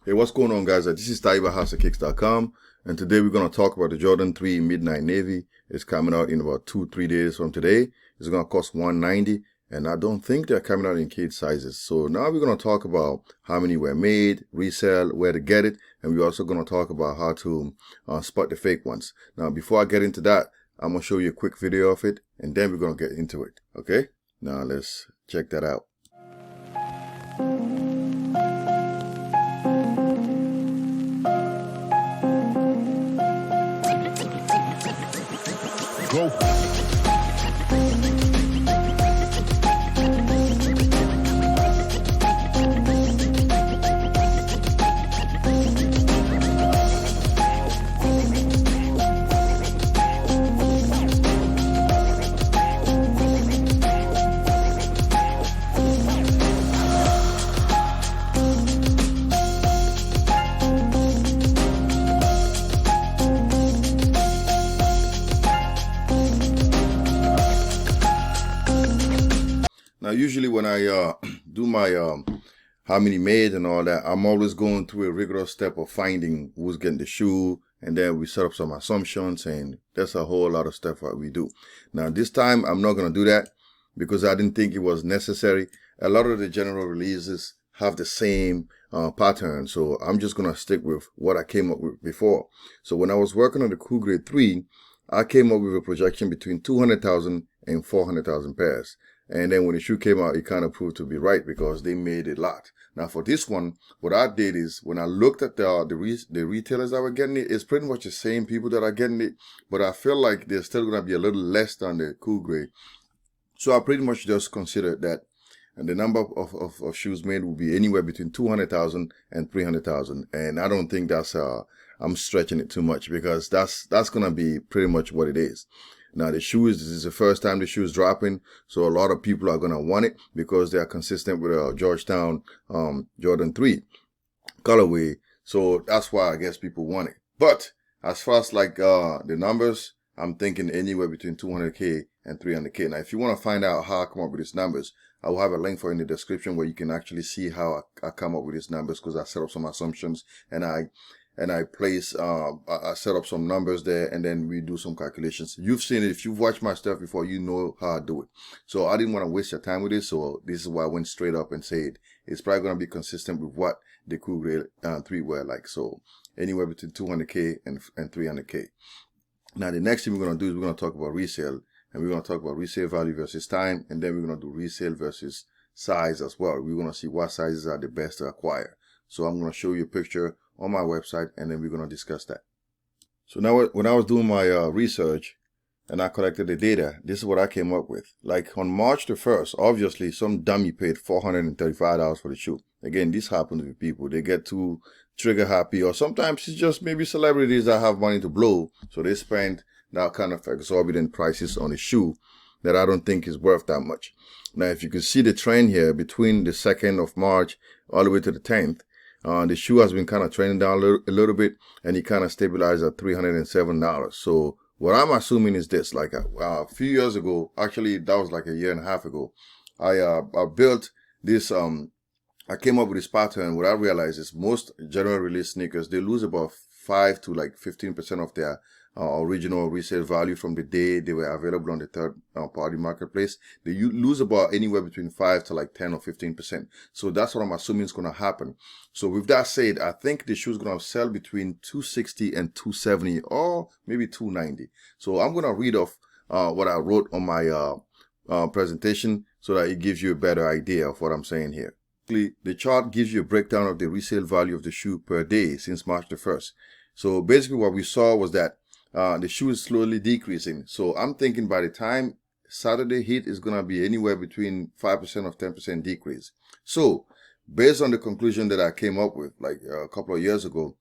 Hey, what's going on, guys? This is Taupe at and today we're going to talk about the Jordan 3 Midnight Navy. It's coming out in about 2-3 days from today. It's going to cost $190, and I don't think they're coming out in kid sizes. So now we're going to talk about how many were made, resell, where to get it, and we're also going to talk about how to spot the fake ones. Now, before I get into that, I'm going to show you a quick video of it, and then we're going to get into it, okay? Now, let's check that out. Go. Now, usually when I do my how many made and all that, I'm always going through a rigorous step of finding who's getting the shoe, and then we set up some assumptions, and that's a whole lot of stuff that we do. Now, this time, I'm not going to do that because I didn't think it was necessary. A lot of the general releases have the same pattern, so I'm just going to stick with what I came up with before. So when I was working on the Cool Grade 3, I came up with a projection between 200,000 and 400,000 pairs. And then when the shoe came out, it kind of proved to be right because they made a lot. Now for this one, what I did is when I looked at the retailers that were getting it, it's pretty much the same people that are getting it, but I feel like they're still going to be a little less than the Cool Grade. So I pretty much just considered that and the number of shoes made will be anywhere between 200,000 and 300,000. And I don't think that's, I'm stretching it too much because that's going to be pretty much what it is. Now, this is the first time the shoe is dropping, so a lot of people are going to want it because they are consistent with a Georgetown Jordan 3 colorway. So that's why I guess people want it. But as far as like the numbers, I'm thinking anywhere between 200K and 300K. Now, if you want to find out how I come up with these numbers, I will have a link for in the description where you can actually see how I come up with these numbers because I set up some assumptions and I place, I set up some numbers there, and then we do some calculations. You've seen it. If you've watched my stuff before, you know how I do it. So I didn't want to waste your time with this, so this is why I went straight up and said it's probably going to be consistent with what the Cool Grade 3 were like. So anywhere between 200K and 300K. Now, the next thing we're going to do is we're going to talk about resale, and we're going to talk about resale value versus time, and then we're going to do resale versus size as well. We're going to see what sizes are the best to acquire. So I'm going to show you a picture on my website, and then we're going to discuss that. So now when I was doing my research and I collected the data, this is what I came up with. Like on March the 1st, obviously some dummy paid $435 for the shoe. Again, this happens with people. They get too trigger happy, or sometimes it's just maybe celebrities that have money to blow, so they spend that kind of exorbitant prices on a shoe that I don't think is worth that much. Now, if you can see the trend here between the 2nd of March all the way to the 10th, the shoe has been kind of trending down a little bit, and it kind of stabilized at $307. So what I'm assuming is this: like a few years ago, actually that was like a year and a half ago, I built this. I came up with this pattern. What I realized is most general release sneakers, they lose about 5 to like 15% of their original resale value from the day they were available on the third party marketplace. They lose about anywhere between 5 to like 10 or 15%. So that's what I'm assuming is going to happen. So with that said, I think the shoe is going to sell between $260 and $270 or maybe $290. So I'm going to read off what I wrote on my presentation so that it gives you a better idea of what I'm saying here. The chart gives you a breakdown of the resale value of the shoe per day since March the 1st. So basically what we saw was that the shoe is slowly decreasing. So I'm thinking by the time Saturday hit is going to be anywhere between 5% of 10% decrease. So based on the conclusion that I came up with like a couple of years ago,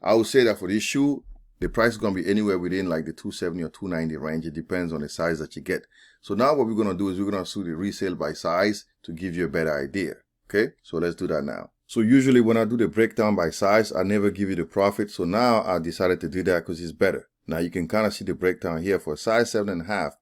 I would say that for this shoe, the price is going to be anywhere within like the 270 or 290 range. It depends on the size that you get. So now what we're going to do is we're going to do the resale by size to give you a better idea. Okay, so let's do that now. So usually when I do the breakdown by size, I never give you the profit. So now I decided to do that because it's better. Now you can kind of see the breakdown here. For a size 7.5,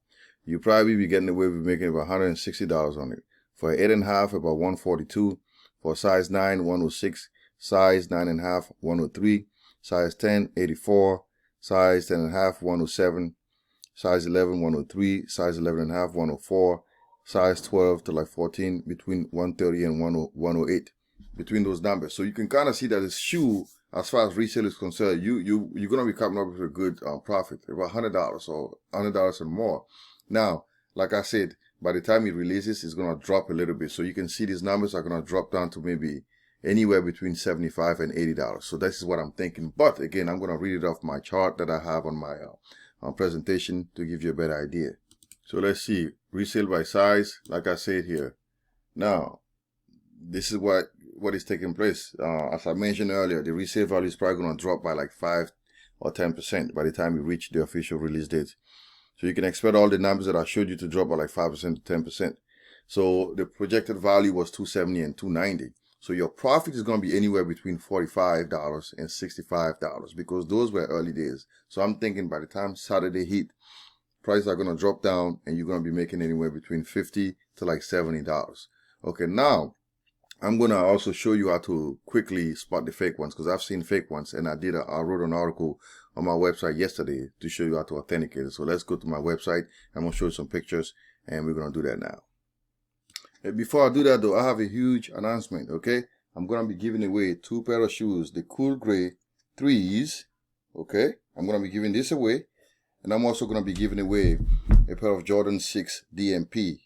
you probably be getting away with making about $160 on it. For 8.5, about $142. For size 9, $106. size 9.5, 103, size 10, 84, size 10.5, 107, size 11, 103, size 11.5, 104, size 12 to like 14, between 130 and 108, between those numbers. So you can kind of see that this shoe, as far as resale is concerned, you're gonna be coming up with a good profit, about $100 or $100 and more. Now, like I said, by the time it releases, it's gonna drop a little bit. So you can see these numbers are gonna drop down to maybe anywhere between $75 and $80. So this is what I'm thinking. But again, I'm gonna read it off my chart that I have on my presentation to give you a better idea. So let's see, resale by size, like I said here. Now, this is what is taking place. As I mentioned earlier, the resale value is probably going to drop by like 5 or 10% by the time you reach the official release date. So you can expect all the numbers that I showed you to drop by like 5% to 10%. So the projected value was $270 and $290. So your profit is going to be anywhere between $45 and $65 because those were early days. So I'm thinking by the time Saturday hit, prices are going to drop down and you're going to be making anywhere between $50 to like $70. Okay, now I'm going to also show you how to quickly spot the fake ones because I've seen fake ones, and I wrote an article on my website yesterday to show you how to authenticate it. So let's go to my website. I'm going to show you some pictures and we're going to do that now. And before I do that though, I have a huge announcement, okay? I'm going to be giving away 2 pair of shoes, the Cool Gray 3s, okay? I'm going to be giving this away, and I'm also going to be giving away a pair of Jordan 6 DMP.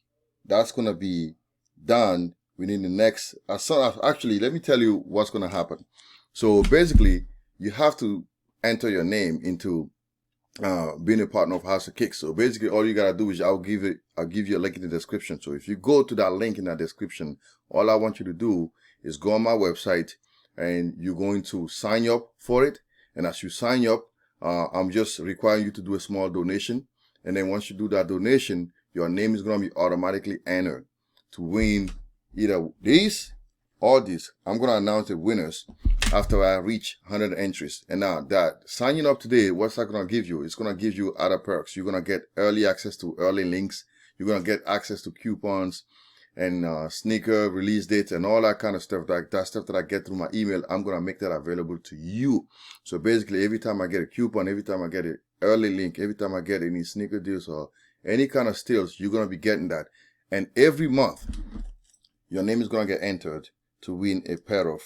That's going to be done within the next, actually, let me tell you what's going to happen. So basically, you have to enter your name into being a partner of House of Kicks. So basically, all you got to do is I'll give you a link in the description. So if you go to that link in that description, all I want you to do is go on my website and you're going to sign up for it. And as you sign up, I'm just requiring you to do a small donation. And then once you do that donation, your name is going to be automatically entered to win either these or this. I'm going to announce the winners after I reach 100 entries. And now that signing up today, what's that going to give you? It's going to give you other perks. You're going to get early access to early links. You're going to get access to coupons and sneaker release dates and all that kind of stuff. That stuff that I get through my email, I'm going to make that available to you. So basically, every time I get a coupon, every time I get an early link, every time I get any sneaker deals or any kind of steals, you're going to be getting that. And every month, your name is going to get entered to win a pair of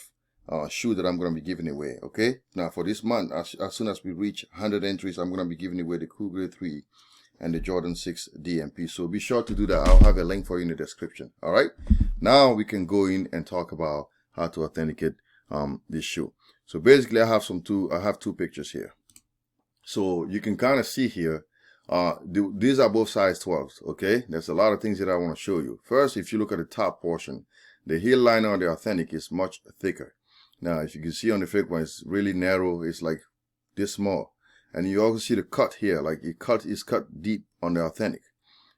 shoes that I'm going to be giving away, okay? Now, for this month, as soon as we reach 100 entries, I'm going to be giving away the Cool Gray 3 and the Jordan 6 DMP. So be sure to do that. I'll have a link for you in the description, all right? Now, we can go in and talk about how to authenticate this shoe. So basically, I have two pictures here. So you can kind of see here, these are both size 12s, okay? There's a lot of things that I want to show you. First, if you look at the top portion, the heel liner on the authentic is much thicker. Now, if you can see on the fake one, it's really narrow. It's like this small. And you also see the cut here, like it's cut deep on the authentic.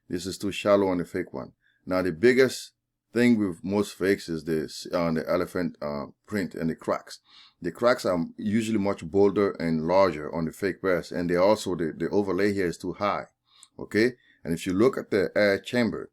This is too shallow on the fake one. Now, the biggest thing with most fakes is this the elephant print and the cracks. The cracks are usually much bolder and larger on the fake pairs, and they also the overlay here is too high, okay? And if you look at the air chamber,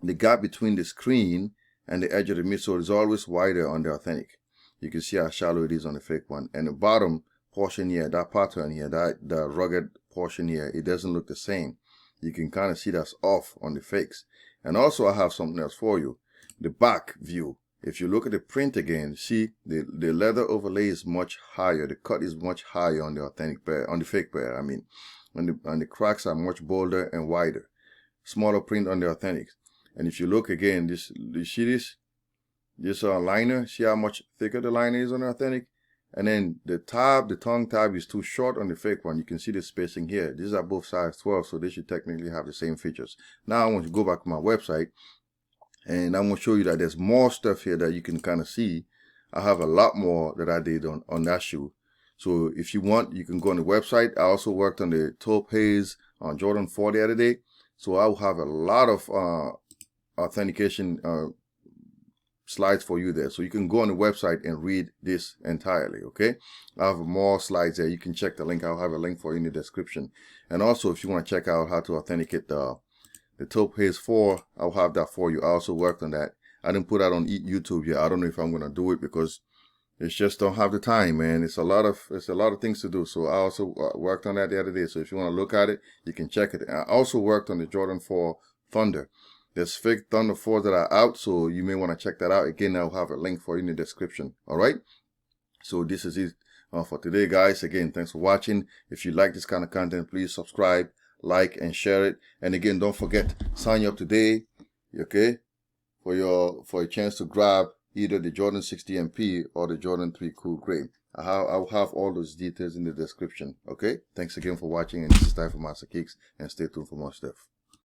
the gap between the screen and the edge of the midsole is always wider on the authentic. You can see how shallow it is on the fake one. And the bottom portion here, that pattern here, the rugged portion here, it doesn't look the same. You can kind of see that's off on the fakes. And also I have something else for you. The back view. If you look at the print again, see the leather overlay is much higher. The cut is much higher on the authentic pair, on the fake pair, I mean. And the cracks are much bolder and wider. Smaller print on the authentic. And if you look again, you see this liner, see how much thicker the liner is on the authentic? And then the tongue tab is too short on the fake one. You can see the spacing here. These are both size 12, so they should technically have the same features. Now I want to go back to my website, and I'm going to show you that there's more stuff here that you can kind of see. I have a lot more that I did on that shoe. So if you want, you can go on the website. I also worked on the Taupe Haze on Jordan 4 the other day. So I'll have a lot of authentication slides for you there, so you can go on the website and read this entirely, okay? I have more slides there. You can check the link. I'll have a link for you in the description. And also, if you want to check out how to authenticate the Taupe Haze 4, I'll have that for you. I also worked on that. I didn't put that on YouTube yet. I don't know if I'm going to do it because It's just don't have the time, man. It's a lot of things to do. So I also worked on that the other day. So if you want to look at it, you can check it. I also worked on the Jordan 4 Thunder. There's fake Thunder 4s that are out, so you may want to check that out. Again, I'll have a link for you in the description. All right. So this is it for today, guys. Again, thanks for watching. If you like this kind of content, please subscribe, like, and share it. And again, don't forget, sign up today, okay, for a chance to grab either the Jordan 60 MP or the Jordan 3 Cool Gray. I'll have all those details in the description. Okay, thanks again for watching, and this is Time for Master Kicks, and stay tuned for more stuff.